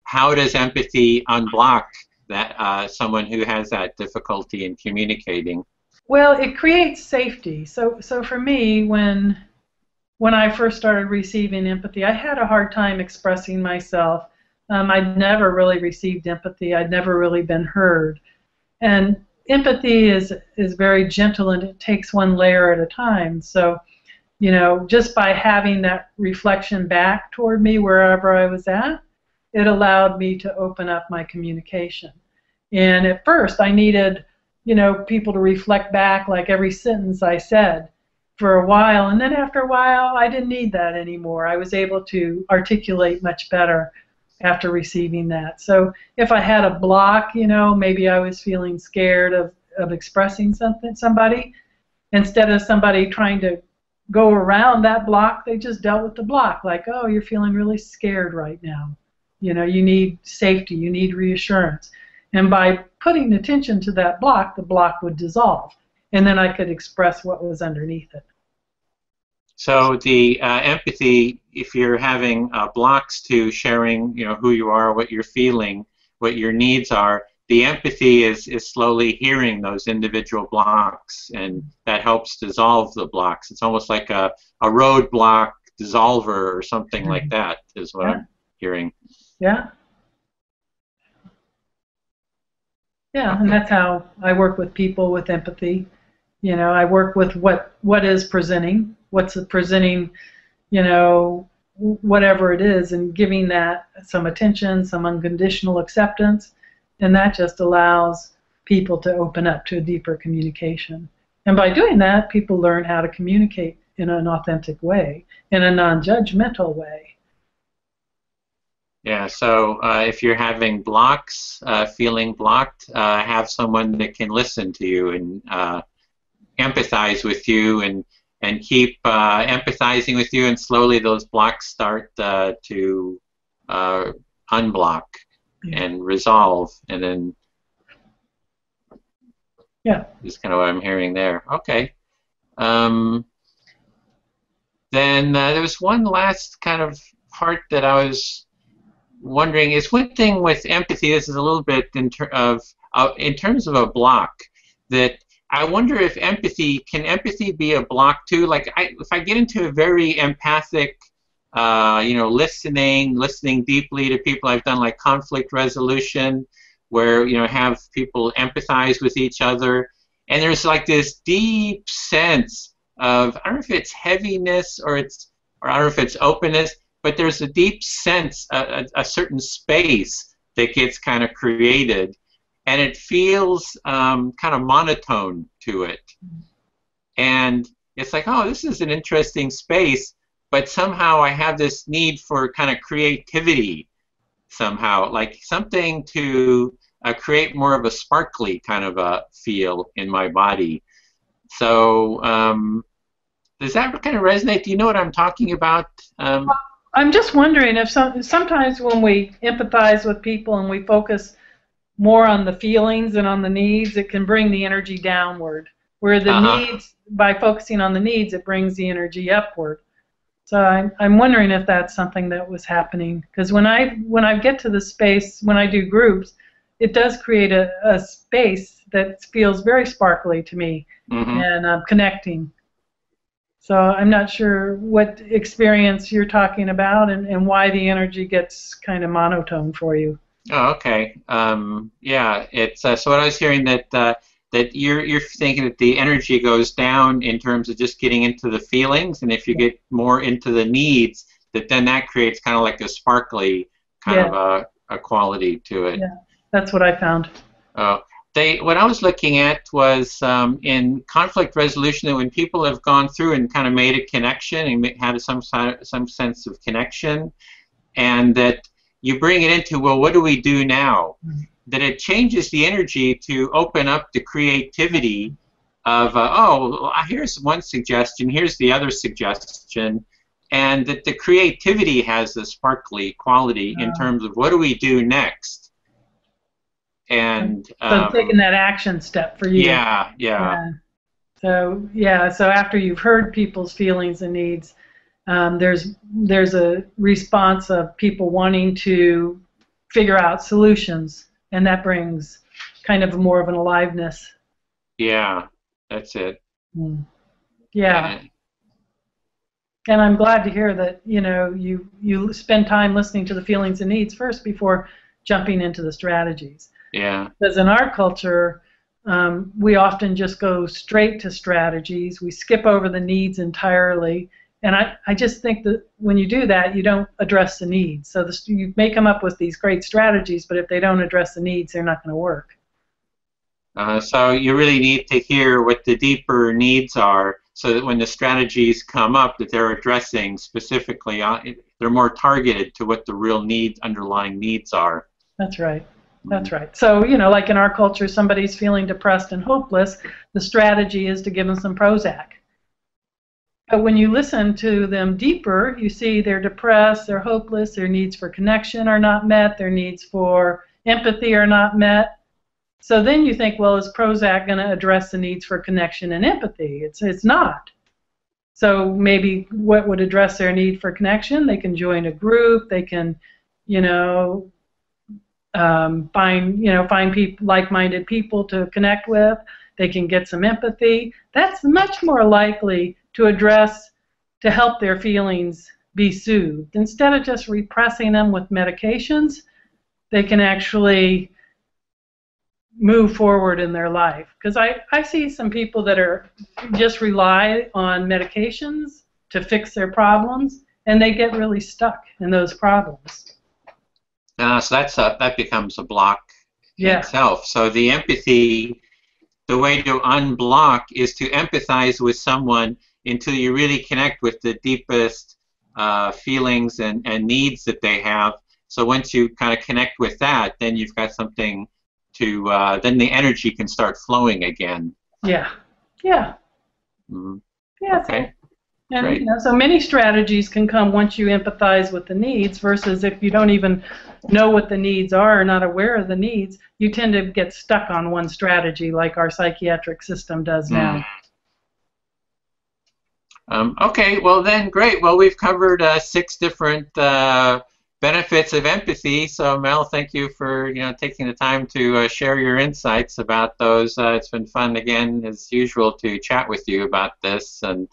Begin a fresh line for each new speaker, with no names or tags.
how does empathy unblock that someone who has that difficulty in communicating?
Well, it creates safety. So for me, when I first started receiving empathy, I had a hard time expressing myself. I'd never really received empathy. I'd never really been heard. And empathy is very gentle, and it takes one layer at a time. So, just by having that reflection back toward me wherever I was at, it allowed me to open up my communication. And at first, I needed, people to reflect back like every sentence I said for a while. And then after a while, I didn't need that anymore. I was able to articulate much better after receiving that. So if I had a block, maybe I was feeling scared of expressing somebody, instead of somebody trying to go around that block, they just dealt with the block, like, oh, you're feeling really scared right now. You need safety, you need reassurance. And by putting attention to that block, the block would dissolve. And then I could express what was underneath it.
So the empathy, if you're having blocks to sharing, who you are, what you're feeling, what your needs are, the empathy is slowly hearing those individual blocks, and that helps dissolve the blocks. It's almost like a roadblock dissolver or something like that is what I'm hearing.
Yeah. Yeah, okay. And that's how I work with people with empathy. I work with what is presenting, what's presenting, whatever it is, and giving that some attention, some unconditional acceptance, and that just allows people to open up to a deeper communication. And by doing that, people learn how to communicate in an authentic way, in a non-judgmental way.
Yeah, so if you're having blocks, feeling blocked, have someone that can listen to you and empathize with you and keep empathizing with you, and slowly those blocks start to unblock and resolve, and then is kind of what I'm hearing there. Okay. Then there was one last kind of part that I was wondering. Is one thing with empathy, this is a little bit in terms of a block, that I wonder if can empathy be a block too? Like if I get into a very empathic, listening deeply to people, I've done like conflict resolution, where have people empathize with each other, and there's like this deep sense of, I don't know if it's heaviness or I don't know if it's openness, but there's a deep sense, a certain space that gets kind of created, and it feels kind of monotone to it. And it's like, oh, this is an interesting space, but somehow I have this need for kind of creativity somehow, like something to create more of a sparkly kind of a feel in my body. So does that kind of resonate? Do you know what I'm talking about?
I'm just wondering if sometimes when we empathize with people and we focus more on the feelings and on the needs, it can bring the energy downward. Where the needs, by focusing on the needs, it brings the energy upward. So I'm wondering if that's something that was happening. Because when I get to the space, when I do groups, it does create a space that feels very sparkly to me, and connecting. So I'm not sure what experience you're talking about and why the energy gets kind of monotone for you.
Oh, okay. Yeah, it's so what I was hearing, that you're thinking that the energy goes down in terms of just getting into the feelings, and if you get more into the needs, that creates kind of like a sparkly kind of a quality to it.
Yeah, that's what I found.
What I was looking at was in conflict resolution, that when people have gone through and kind of made a connection and had some sense of connection, and that you bring it into, well, what do we do now? That it changes the energy to open up the creativity of, here's one suggestion, here's the other suggestion, and that the creativity has a sparkly quality in terms of what do we do next. And
so taking that action step for you.
Yeah.
So after you've heard people's feelings and needs, there's a response of people wanting to figure out solutions, and that brings kind of more of an aliveness.
Yeah, that's it.
Yeah. And I'm glad to hear that, you know, you spend time listening to the feelings and needs first before jumping into the strategies.
Yeah.
Because in our culture, we often just go straight to strategies. We skip over the needs entirely. And I just think that when you do that, you don't address the needs. So you may come up with these great strategies, but if they don't address the needs, they're not going to work.
So you really need to hear what the deeper needs are, so that when the strategies come up that they're addressing specifically, they're more targeted to what the real underlying needs are.
That's right. That's right. So, you know, like in our culture, somebody's feeling depressed and hopeless, the strategy is to give them some Prozac. But when you listen to them deeper, you see they're depressed, they're hopeless, their needs for connection are not met, their needs for empathy are not met. So then you think, well, is Prozac going to address the needs for connection and empathy? It's not. So maybe what would address their need for connection? They can join a group. They can, you know, find people, like-minded people to connect with. They can get some empathy. That's much more likely to help their feelings be soothed. Instead of just repressing them with medications, they can actually move forward in their life. Because I see some people that just rely on medications to fix their problems, and they get really stuck in those problems.
So that becomes a block itself. So the empathy, the way to unblock is to empathize with someone until you really connect with the deepest feelings and needs that they have. So once you kind of connect with that, then you've got something to, then the energy can start flowing again.
Yeah. Yeah.
Mm-hmm.
Yeah.
Okay.
And you know, so many strategies can come once you empathize with the needs, versus if you don't even know what the needs are or not aware of the needs, you tend to get stuck on one strategy like our psychiatric system does now.
Okay, well then, great. Well, we've covered 6 different benefits of empathy. So Mel, thank you for taking the time to share your insights about those. It's been fun again, as usual, to chat with you about this. And